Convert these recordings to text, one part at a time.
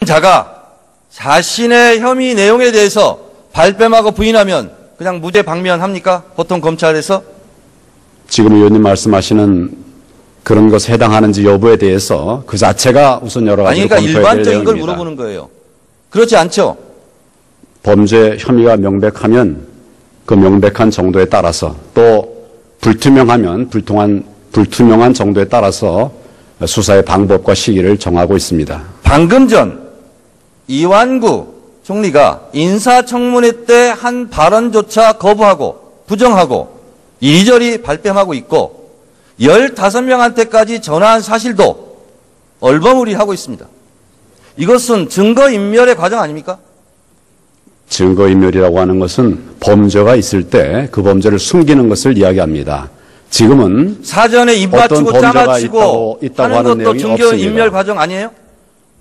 자가 자신의 혐의 내용에 대해서 발뺌하고 부인하면 그냥 무죄 방면합니까? 보통 검찰에서? 지금 의원님 말씀하시는 그런 것에 해당하는지 여부에 대해서 그 자체가 우선 여러 가지로 그러니까 검토해야 될 일반적인 걸 내용입니다. 물어보는 거예요. 그렇지 않죠? 범죄 혐의가 명백하면 그 명백한 정도에 따라서 또 불투명하면 불투명한 정도에 따라서 수사의 방법과 시기를 정하고 있습니다. 방금 전 이완구 총리가 인사청문회 때 한 발언조차 거부하고 부정하고 이리저리 발뺌하고 있고 15명한테까지 전화한 사실도 얼버무리하고 있습니다. 이것은 증거인멸의 과정 아닙니까? 증거인멸이라고 하는 것은 범죄가 있을 때 그 범죄를 숨기는 것을 이야기합니다. 지금은 사전에 입 어떤 맞추고 범죄가 짜맞추고 있다고 하는 하는 것도 내용이 증거인멸 없습니다. 과정 아니에요?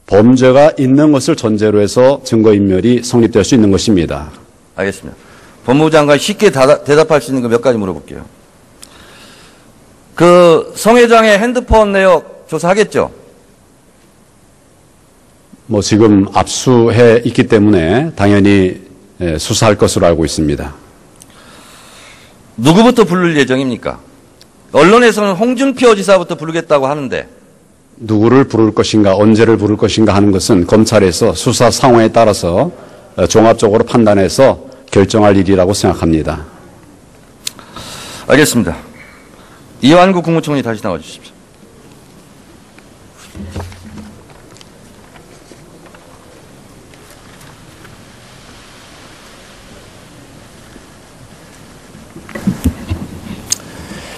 범죄가 있는 것을 전제로 해서 증거인멸이 성립될 수 있는 것입니다. 알겠습니다. 법무부 장관이 쉽게 대답할 수 있는 거 몇 가지 물어볼게요. 그 성 회장의 핸드폰 내역 조사하겠죠? 뭐 지금 압수해 있기 때문에 당연히 수사할 것으로 알고 있습니다. 누구부터 부를 예정입니까? 언론에서는 홍준표 지사부터 부르겠다고 하는데 누구를 부를 것인가 언제를 부를 것인가 하는 것은 검찰에서 수사 상황에 따라서 종합적으로 판단해서 결정할 일이라고 생각합니다. 알겠습니다. 이완구 국무총리 다시 나와 주십시오.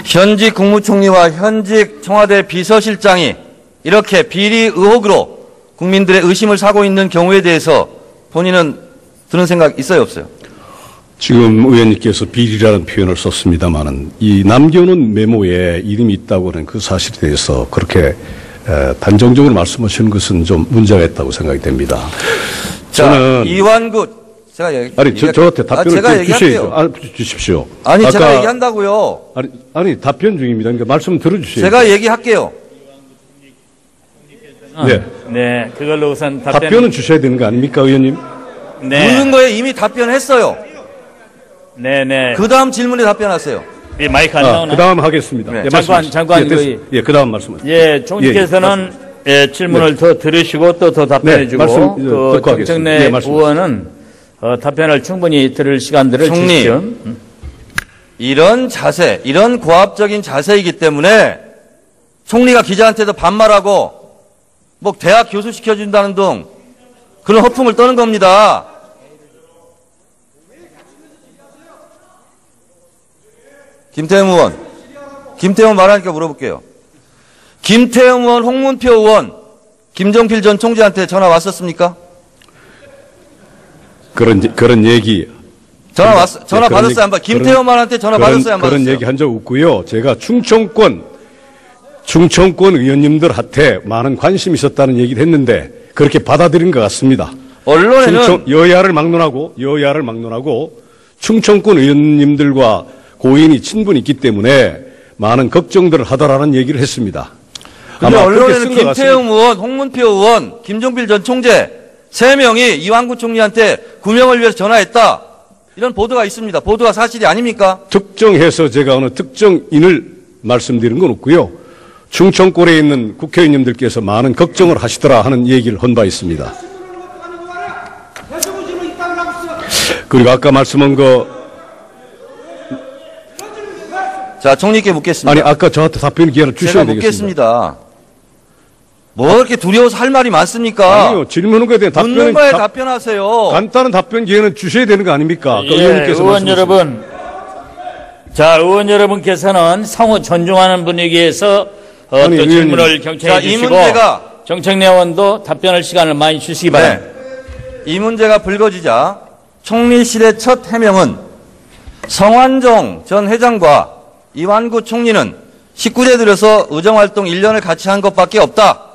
현직 국무총리와 현직 청와대 비서실장이 이렇게 비리 의혹으로 국민들의 의심을 사고 있는 경우에 대해서 본인은 드는 생각 있어요, 없어요? 지금 의원님께서 비리라는 표현을 썼습니다마는 이 남겨놓은 메모에 이름이 있다고 하는 그 사실에 대해서 그렇게 단정적으로 말씀하시는 것은 좀 문제가 있다고 생각이 됩니다. 자, 이완구 제가 저한테 답변을 제가 주셔야죠. 주십시오. 아니, 제가 얘기한다고요. 아니, 답변 중입니다. 그러니까 말씀 들어주세요. 제가 얘기할게요. 네. 네, 그걸로 우선 답변은 주셔야 되는 거 아닙니까, 의원님? 네. 묻는 거에 이미 답변했어요. 네. 그 다음 질문에 답변하세요. 이 마이크 안 나오나? 그 다음 하겠습니다. 네. 장관, 그 다음 말씀하세요. 예, 총리께서는 질문을 더 들으시고 또 더 답변해주고 말씀 그 듣고 정청래 하겠습니다. 의원은 답변을 충분히 들을 시간들을 총리, 주십시오. 이런 자세, 이런 고압적인 자세이기 때문에 총리가 기자한테도 반말하고 뭐 대학 교수 시켜준다는 등 그런 허풍을 떠는 겁니다. 김태형 의원 말하니까 물어볼게요. 김태형 의원, 홍문표 의원, 김종필 전 총재한테 전화 왔었습니까? 그런 얘기. 전화 받았어요, 안 받았어요? 김태형 의원한테 전화 받았어요, 안 받았어요? 그런 얘기 한 적 없고요. 제가 충청권 의원님들한테 많은 관심이 있었다는 얘기를 했는데 그렇게 받아들인 것 같습니다. 언론에는 여야를 막론하고 충청권 의원님들과 고인이 친분이 있기 때문에 많은 걱정들을 하더라는 얘기를 했습니다. 근데 언론에는 김태형 의원, 홍문표 의원, 김종필 전 총재 3명이 이완구 총리한테 구명을 위해서 전화했다. 이런 보도가 있습니다. 보도가 사실이 아닙니까? 특정해서 제가 어느 특정인을 말씀드린 건 없고요. 충청권에 있는 국회의원님들께서 많은 걱정을 하시더라 하는 얘기를 한 바 있습니다. 그리고 아까 말씀한 자, 총리께 묻겠습니다. 아니, 아까 저한테 답변 기회를 주셔야 되겠습니다. 묻겠습니다. 뭐 이렇게 두려워서 할 말이 많습니까? 아니요, 질문한 거에 대한 묻는 거에 답변하세요. 간단한 답변 기회는 주셔야 되는 거 아닙니까? 예, 의원 여러분. 자, 의원 여러분께서는 상호 존중하는 분위기에서 또 질문을 경청해 주시고 정청래 의원도 답변할 시간을 많이 주시기 바랍니다. 이 문제가 불거지자 총리실의 첫 해명은 성완종 전 회장과 이완구 총리는 19대 들여서 의정활동 1년을 같이 한 것밖에 없다.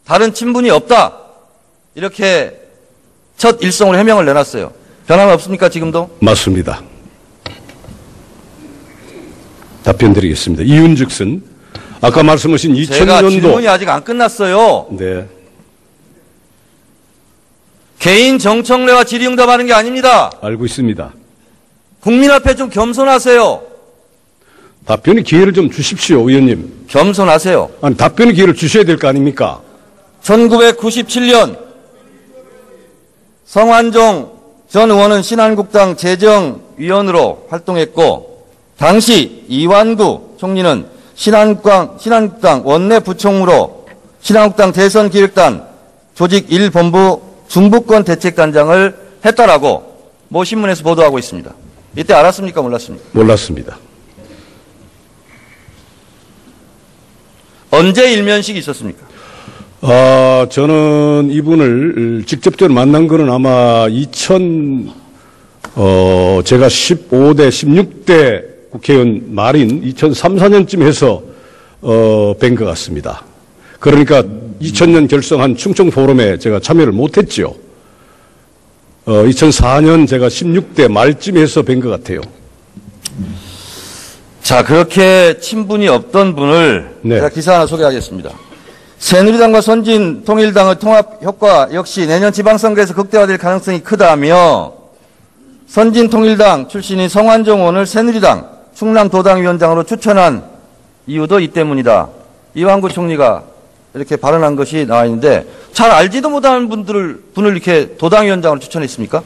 다른 친분이 없다. 이렇게 첫 일성으로 해명을 내놨어요. 변함이 없습니까, 지금도? 맞습니다. 답변 드리겠습니다. 이윤즉슨 아까 말씀하신 제가 2000년도 질문이 아직 안 끝났어요. 네. 개인 정청래와 질의응답하는 게 아닙니다. 알고 있습니다. 국민 앞에 좀 겸손하세요. 답변의 기회를 좀 주십시오, 의원님. 겸손하세요. 아니, 답변의 기회를 주셔야 될 거 아닙니까? 1997년 성완종 전 의원은 신한국당 재정위원으로 활동했고 당시 이완구 총리는 신한국당 원내 부총무로 신한국당 대선기획단 조직 1본부 중부권 대책단장을 했다라고 모 신문에서 보도하고 있습니다. 이때 알았습니까? 몰랐습니까? 몰랐습니다. 언제 일면식이 있었습니까? 저는 이분을 직접적으로 만난 거는 아마 제가 15대, 16대 국회의원 말인 2003, 4년쯤 해서, 뵌 것 같습니다. 그러니까 2000년 결성한 충청 포럼에 제가 참여를 못했죠. 2004년 제가 16대 말쯤 해서 뵌 것 같아요. 자, 그렇게 친분이 없던 분을 네. 제가 기사 하나 소개하겠습니다. 새누리당과 선진통일당의 통합 효과 역시 내년 지방선거에서 극대화될 가능성이 크다며 선진통일당 출신인 성완종 의원을 새누리당 충남도당위원장으로 추천한 이유도 이 때문이다. 이완구 총리가 이렇게 발언한 것이 나와 있는데 잘 알지도 못하는 분을 이렇게 도당위원장으로 추천했습니까?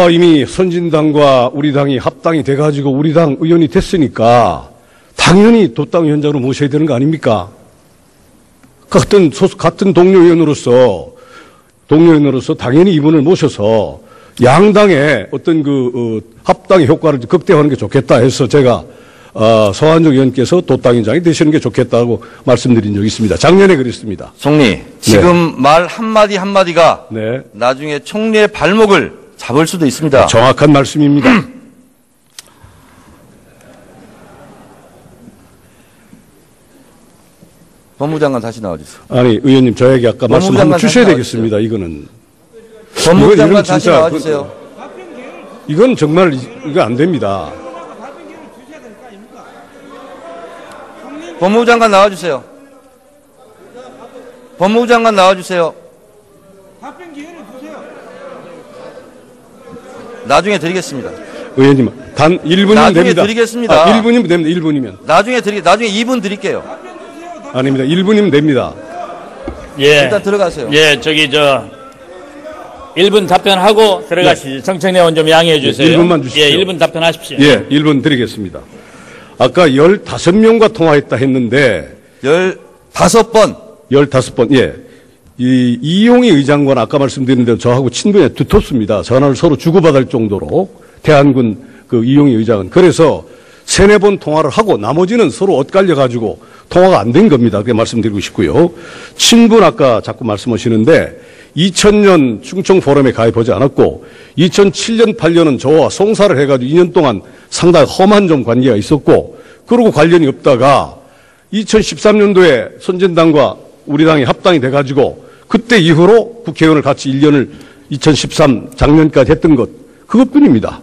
이미 선진당과 우리 당이 합당이 돼가지고 우리 당 의원이 됐으니까 당연히 도당위원장으로 모셔야 되는 거 아닙니까? 같은 동료 의원으로서 당연히 이분을 모셔서 양당의 어떤 합당의 효과를 극대화하는 게 좋겠다 해서 제가 성완종 의원께서 도당위원장이 되시는 게 좋겠다고 말씀드린 적이 있습니다. 작년에 그랬습니다. 총리, 지금 네. 말 한마디 한마디가 네. 나중에 총리의 발목을 잡을 수도 있습니다. 정확한 말씀입니다. 법무장관 다시 나와주세요. 아니, 의원님, 저에게 아까 말씀 한번 주셔야 되겠습니다. 이거는. 법무장관 이건 다시 진짜 나와주세요. 이건 정말, 이거 안 됩니다. 법무장관 나와주세요. 법무장관 나와주세요. 답변 기회를 주세요. 나중에 드리겠습니다. 의원님, 단 1분이면 나중에 됩니다. 드리겠습니다. 1분이면 됩니다. 1분이면. 나중에 2분 드릴게요. 아닙니다. 1분이면 됩니다. 예. 일단 들어가세요. 예, 1분 답변하고 들어가시죠. 네. 정청래 의원 좀 양해해 주세요. 1분만 주십시오. 예, 1분 답변하십시오. 예, 1분 드리겠습니다. 아까 15명과 통화했다 했는데 15번. 15번, 예. 이용희 의장관 아까 말씀드린 대로 저하고 친분이 두텁습니다. 전화를 서로 주고받을 정도로 대한군 이용희 의장은. 그래서 3, 4번 통화를 하고 나머지는 서로 엇갈려가지고 통화가 안 된 겁니다. 그렇게 말씀드리고 싶고요. 친분 아까 자꾸 말씀하시는데 2000년 충청 포럼에 가입하지 않았고 2007년, 8년은 저와 송사를 해가지고 2년 동안 상당히 험한 좀 관계가 있었고 그러고 관련이 없다가 2013년도에 선진당과 우리 당이 합당이 돼가지고 그때 이후로 국회의원을 같이 1년을 2013 작년까지 했던 것 그것뿐입니다.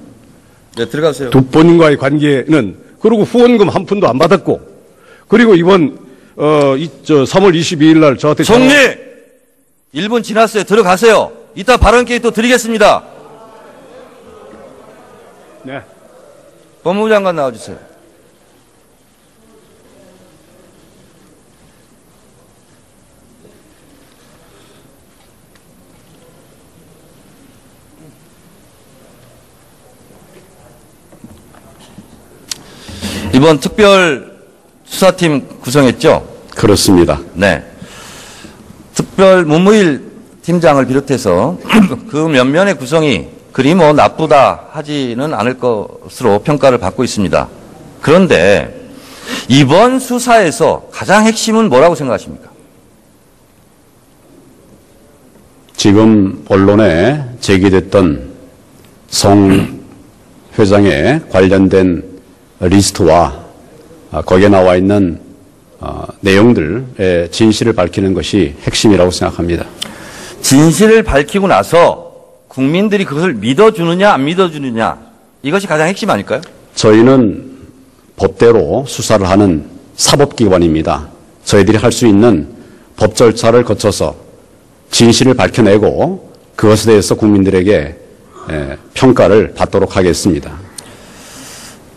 네, 들어가세요. 두 분과의 관계는 그리고 후원금 한 푼도 안 받았고 그리고 이번 3월 22일 날 저한테 총리 1분 지났어요. 들어가세요. 이따 발언 기회 또 드리겠습니다. 네. 법무부 장관 나와주세요. 이번 특별 수사팀 구성했죠? 그렇습니다. 네. 특별 문무일 팀장을 비롯해서 그 면면의 구성이 그리 뭐 나쁘다 하지는 않을 것으로 평가를 받고 있습니다. 그런데 이번 수사에서 가장 핵심은 뭐라고 생각하십니까? 지금 언론에 제기됐던 성 회장에 관련된 리스트와 거기에 나와 있는 내용들의 진실을 밝히는 것이 핵심이라고 생각합니다. 진실을 밝히고 나서 국민들이 그것을 믿어주느냐 안 믿어주느냐 이것이 가장 핵심 아닐까요? 저희는 법대로 수사를 하는 사법기관입니다. 저희들이 할 수 있는 법 절차를 거쳐서 진실을 밝혀내고 그것에 대해서 국민들에게 평가를 받도록 하겠습니다.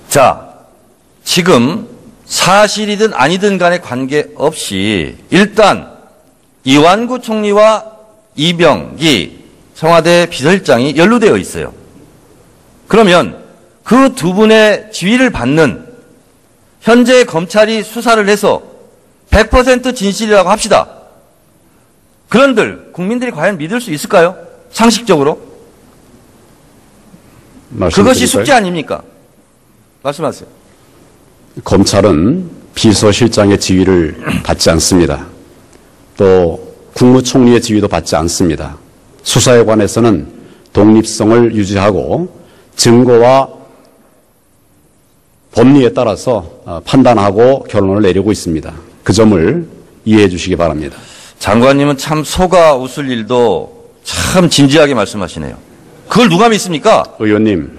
자, 지금 사실이든 아니든 간에 관계없이 일단 이완구 총리와 이병기 청와대 비서실장이 연루되어 있어요. 그러면 그 두 분의 지휘를 받는 현재 검찰이 수사를 해서 100% 진실이라고 합시다. 그런들 국민들이 과연 믿을 수 있을까요? 상식적으로? 그것이 숙제 아닙니까? 말씀하세요. 검찰은 비서실장의 지휘를 받지 않습니다. 또 국무총리의 지휘도 받지 않습니다. 수사에 관해서는 독립성을 유지하고 증거와 법리에 따라서 판단하고 결론을 내리고 있습니다. 그 점을 이해해 주시기 바랍니다. 장관님은 참 속아 웃을 일도 참 진지하게 말씀하시네요. 그걸 누가 믿습니까? 의원님,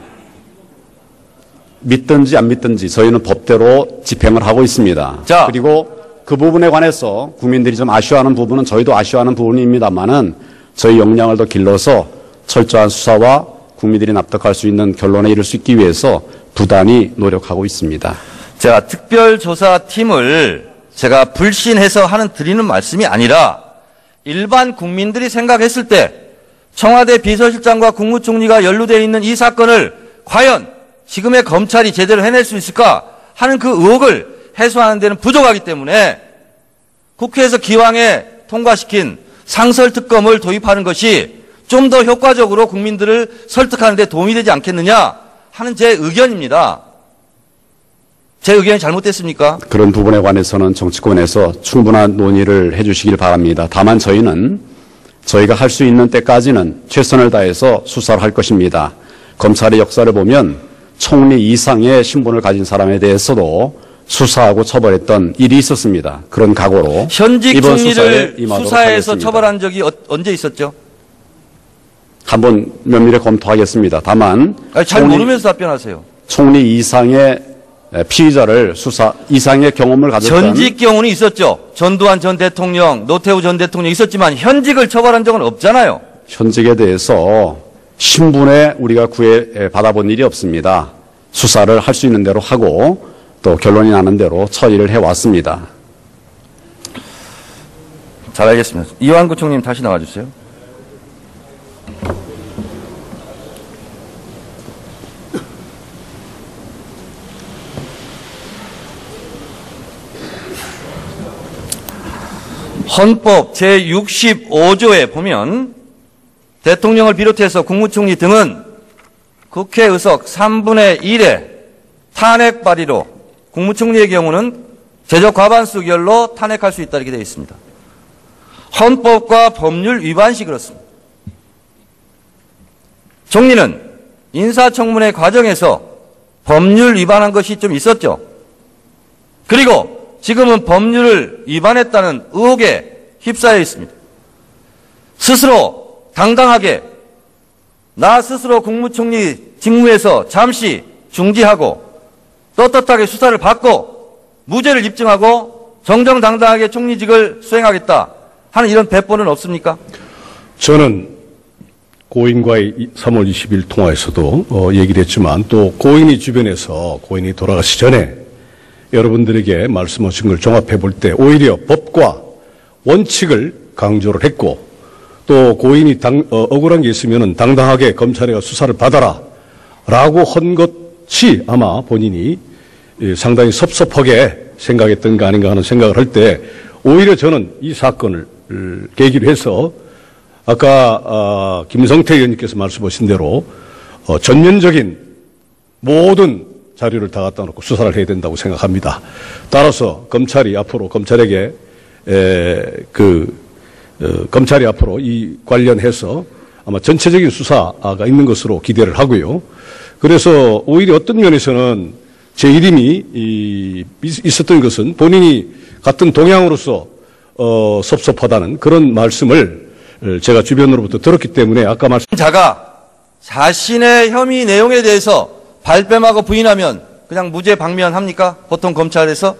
믿든지 안 믿든지 저희는 법대로 집행을 하고 있습니다. 자, 그리고 그 부분에 관해서 국민들이 좀 아쉬워하는 부분은 저희도 아쉬워하는 부분입니다만은 저희 역량을 더 길러서 철저한 수사와 국민들이 납득할 수 있는 결론에 이를 수 있기 위해서 부단히 노력하고 있습니다. 제가 특별조사팀을 제가 불신해서 드리는 말씀이 아니라 일반 국민들이 생각했을 때 청와대 비서실장과 국무총리가 연루되어 있는 이 사건을 과연 지금의 검찰이 제대로 해낼 수 있을까 하는 그 의혹을 해소하는 데는 부족하기 때문에 국회에서 기왕에 통과시킨 상설특검을 도입하는 것이 좀 더 효과적으로 국민들을 설득하는 데 도움이 되지 않겠느냐 하는 제 의견입니다. 제 의견이 잘못됐습니까? 그런 부분에 관해서는 정치권에서 충분한 논의를 해 주시길 바랍니다. 다만 저희가 할 수 있는 때까지는 최선을 다해서 수사를 할 것입니다. 검찰의 역사를 보면 총리 이상의 신분을 가진 사람에 대해서도 수사하고 처벌했던 일이 있었습니다. 그런 각오로 현직 이번 총리를 임하도록 수사해서 하겠습니다. 처벌한 적이 언제 있었죠? 한번 면밀히 검토하겠습니다. 다만 잘 모르면서 답변하세요. 총리 이상의 피의자를 수사 이상의 경험을 가졌던 전직 경우는 있었죠. 전두환 전 대통령, 노태우 전 대통령 있었지만 현직을 처벌한 적은 없잖아요. 현직에 대해서 신분에 우리가 구애 받아본 일이 없습니다. 수사를 할 수 있는 대로 하고 또 결론이 나는 대로 처리를 해왔습니다. 잘 알겠습니다. 이완구 총리님 다시 나와주세요. 헌법 제65조에 보면 대통령을 비롯해서 국무총리 등은 국회 의석 3분의 1의 탄핵 발의로 국무총리의 경우는 제적 과반수 결로 탄핵할 수 있다 이렇게 되어 있습니다. 헌법과 법률 위반시 그렇습니다. 총리는 인사청문회 과정에서 법률 위반한 것이 좀 있었죠. 그리고 지금은 법률을 위반했다는 의혹에 휩싸여 있습니다. 스스로 당당하게 나 스스로 국무총리 직무에서 잠시 중지하고 떳떳하게 수사를 받고 무죄를 입증하고 정정당당하게 총리직을 수행하겠다 하는 이런 배포는 없습니까? 저는 고인과의 3월 20일 통화에서도 얘기를 했지만 또 고인이 주변에서 고인이 돌아가시 전에 여러분들에게 말씀하신 걸 종합해 볼 때 오히려 법과 원칙을 강조를 했고 또 고인이 억울한 게 있으면 당당하게 검찰에 수사를 받아라 라고 한 것이 아마 본인이 상당히 섭섭하게 생각했던 거 아닌가 하는 생각을 할 때 오히려 저는 이 사건을 계기로 해서 아까 김성태 의원님께서 말씀하신 대로 전면적인 모든 자료를 다 갖다 놓고 수사를 해야 된다고 생각합니다. 따라서 검찰이 앞으로 검찰에게 검찰이 앞으로 이 관련해서 아마 전체적인 수사가 있는 것으로 기대를 하고요. 그래서 오히려 어떤 면에서는 제 이름이 있었던 것은 본인이 같은 동향으로서 섭섭하다는 그런 말씀을 제가 주변으로부터 들었기 때문에 아까 자가 자신의 혐의 내용에 대해서 발뺌하고 부인하면 그냥 무죄 방면합니까? 보통 검찰에서?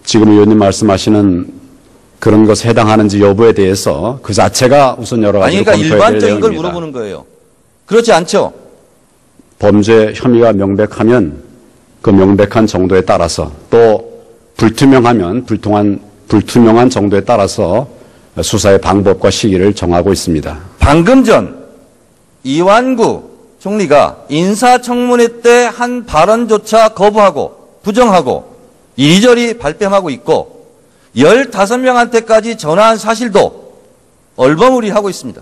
지금 의원님 말씀하시는 그런 것에 해당하는지 여부에 대해서 그 자체가 우선 여러 가지 그러니까 검토해야 될 일반적인 걸 내용입니다. 물어보는 거예요. 그렇지 않죠? 범죄 혐의가 명백하면 그 명백한 정도에 따라서 또 불투명하면 불투명한 정도에 따라서 수사의 방법과 시기를 정하고 있습니다. 방금 전 이완구 총리가 인사청문회 때 한 발언조차 거부하고 부정하고 이리저리 발뺌하고 있고 15명한테까지 전화한 사실도 얼버무리하고 있습니다.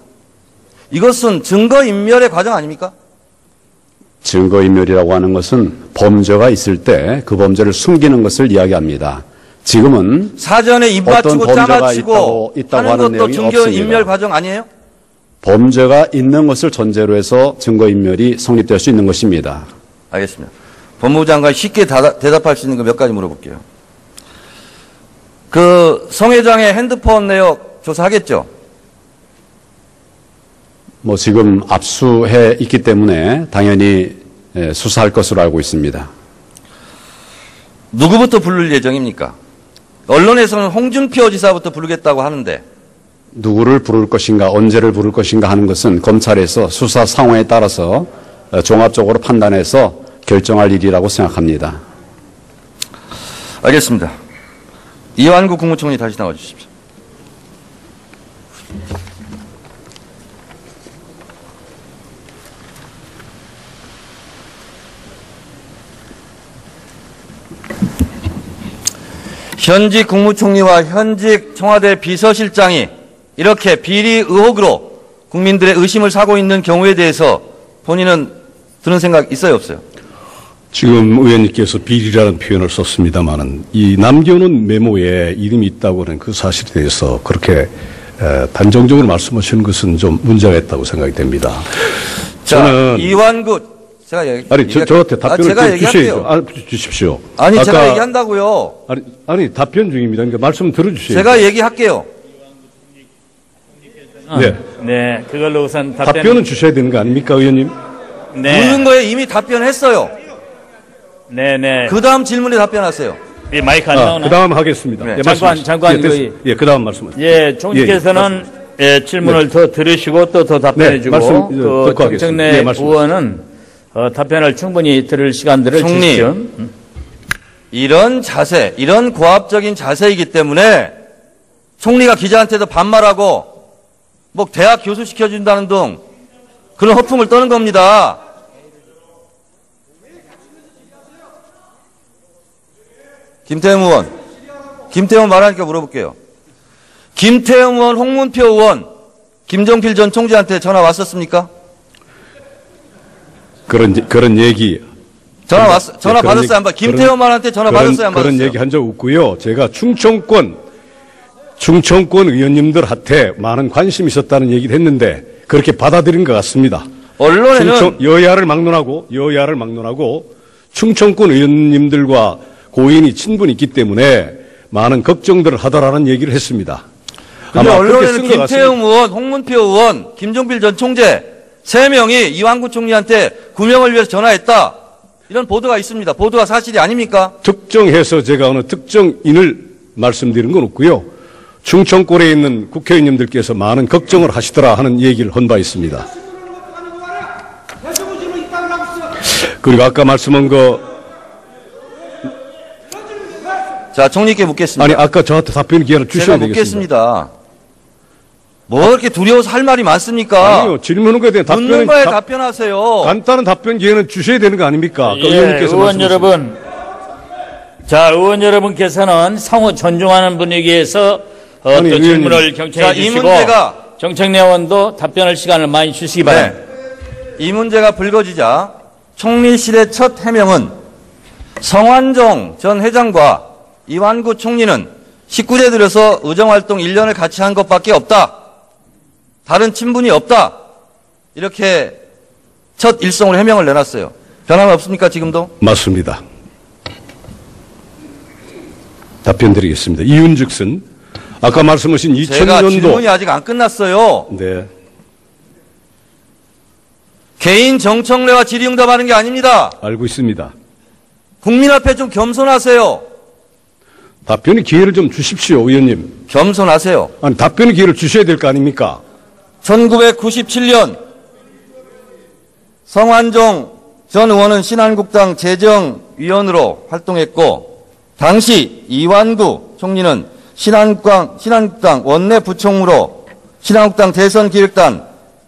이것은 증거인멸의 과정 아닙니까? 증거인멸이라고 하는 것은 범죄가 있을 때 그 범죄를 숨기는 것을 이야기합니다. 지금은 사전에 입 어떤 맞추고 범죄가 짜맞추고 있다고 하는 하는 것도 내용이 증거인멸 없습니다. 과정 아니에요? 범죄가 있는 것을 전제로 해서 증거인멸이 성립될 수 있는 것입니다. 알겠습니다. 법무부 장관 쉽게 대답할 수 있는 거 몇 가지 물어볼게요. 그 성 회장의 핸드폰 내역 조사하겠죠? 뭐 지금 압수해 있기 때문에 당연히 수사할 것으로 알고 있습니다. 누구부터 부를 예정입니까? 언론에서는 홍준표 지사부터 부르겠다고 하는데 누구를 부를 것인가 언제를 부를 것인가 하는 것은 검찰에서 수사 상황에 따라서 종합적으로 판단해서 결정할 일이라고 생각합니다. 알겠습니다. 이완구 국무총리 다시 나와 주십시오. 현직 국무총리와 현직 청와대 비서실장이 이렇게 비리 의혹으로 국민들의 의심을 사고 있는 경우에 대해서 본인은 드는 생각 있어요, 없어요? 지금 의원님께서 비리라는 표현을 썼습니다마는 이 남겨놓은 메모에 이름이 있다고 하는 그 사실에 대해서 그렇게 단정적으로 말씀하시는 것은 좀 문제가 있다고 생각이 됩니다. 자, 저는 이완구 제가 저한테 답변을 제가 주셔야죠. 주십시오. 아니 제가 얘기한다고요. 아니 답변 중입니다. 그러니까 말씀 들어주셔야죠. 제가 얘기할게요. 네, 그걸로 우선 답변은 주셔야 되는 거 아닙니까, 의원님? 묻는 거에 이미 답변했어요. 네네. 그 다음 질문에 답변하세요. 예, 마이크 안 나오나? 그 다음 하겠습니다. 네. 장관 그 다음 말씀하세요. 예, 총리께서는 질문을 더 들으시고 또 더 답변해주고 말씀 그 듣고 정청래 하겠습니다. 의원은 답변을 충분히 들을 시간들을 총리, 주십시오. 이런 자세, 이런 고압적인 자세이기 때문에 총리가 기자한테도 반말하고 뭐 대학 교수 시켜준다는 등 그런 허풍을 떠는 겁니다. 김태형 의원, 김태형 말하니까 물어볼게요. 김태형 의원, 홍문표 의원, 김종필 전 총재한테 전화 왔었습니까? 그런 얘기. 전화 받았어요, 안 받았어요? 김태형 의원한테 전화 받았어요, 안 받았어요? 그런 얘기 한 적 없고요. 제가 충청권 의원님들한테 많은 관심이 있었다는 얘기를 했는데 그렇게 받아들인 것 같습니다. 언론에는 여야를 막론하고 충청권 의원님들과 고인이 친분이 있기 때문에 많은 걱정들을 하더라는 얘기를 했습니다. 근데 언론에는 김태형 의원, 홍문표 의원, 김종필 전 총재 3명이 이완구 총리한테 구명을 위해서 전화했다. 이런 보도가 있습니다. 보도가 사실이 아닙니까? 특정해서 제가 어느 특정인을 말씀드린 건 없고요. 충청권에 있는 국회의원님들께서 많은 걱정을 하시더라 하는 얘기를 한 바 있습니다. 그리고 아까 말씀한 자, 총리께 묻겠습니다. 아니 아까 저한테 답변 기회를 주셔야 제가 되겠습니다. 묻겠습니다. 뭐 이렇게 두려워서 할 말이 많습니까? 아니요. 질문한 거에 대한 묻는 거에 답변하세요. 간단한 답변 기회는 주셔야 되는 거 아닙니까? 예, 의원 여러분. 자, 의원 여러분께서는 상호 존중하는 분위기에서 또 질문을 경청해 주시고 정청래 의원도 답변할 시간을 많이 주시기 바랍니다. 이 문제가 불거지자 총리실의 첫 해명은 성완종 전 회장과 이완구 총리는 19대 들여서 의정활동 1년을 같이 한 것밖에 없다. 다른 친분이 없다. 이렇게 첫 일성으로 해명을 내놨어요. 변함 없습니까, 지금도? 맞습니다. 답변 드리겠습니다. 이윤즉슨 아까 말씀하신 2000년도 제가 질문이 아직 안 끝났어요. 네. 개인 정청래와 질의응답하는 게 아닙니다. 알고 있습니다. 국민 앞에 좀 겸손하세요. 답변의 기회를 좀 주십시오, 의원님. 겸손하세요. 아니, 답변의 기회를 주셔야 될 거 아닙니까? 1997년 성완종 전 의원은 신한국당 재정위원으로 활동했고 당시 이완구 총리는 신한국당 원내 부총무로 신한국당 대선기획단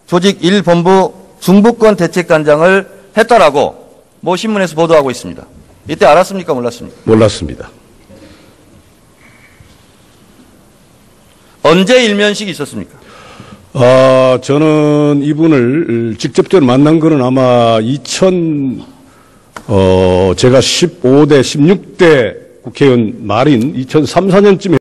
조직 1본부 중부권 대책단장을 했다라고 모 신문에서 보도하고 있습니다. 이때 알았습니까? 몰랐습니까? 몰랐습니다. 언제 일면식이 있었습니까? 저는 이분을 직접적으로 만난 거는 아마 제가 15대, 16대 국회의원 말인 2003, 4년쯤에